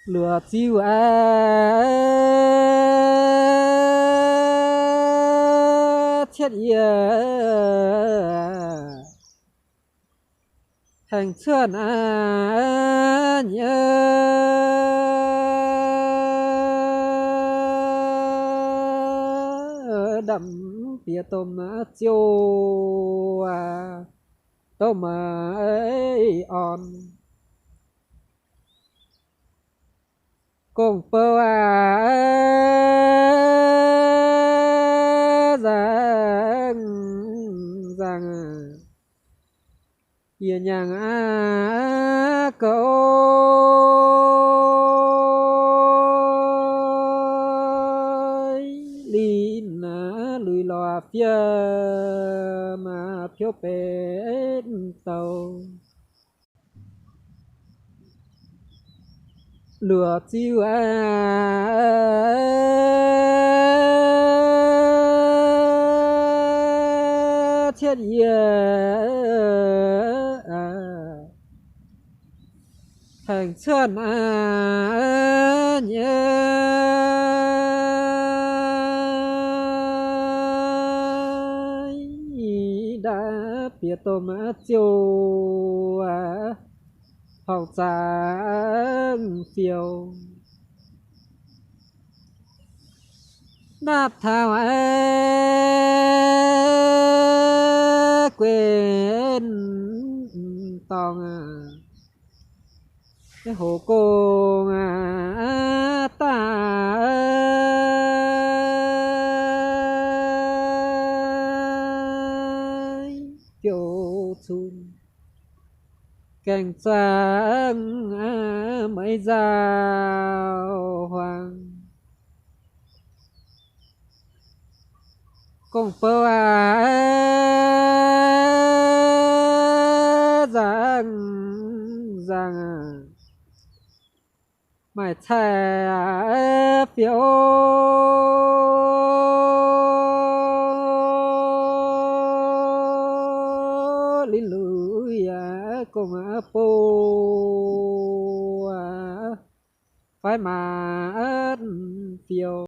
lừa chiêu thiết ia thành xuân nhớ đậm tía tôm chiêu tôm ấy on cùng bơ rằng rằng ia nhàng cậu lìn lùi lò phía mà phiếu bên tàu lừa chiêu thiết ia thành xuân nhớ đã bia tôm chiều học sáng phiêu nạp thảo quên tòng cái hồ cô ta kiểu chun cảnh sáng mấy giao hoàng cùng bơ rằng rằng mày thề phiếu linh lưỡi cùng po phải mà phiếu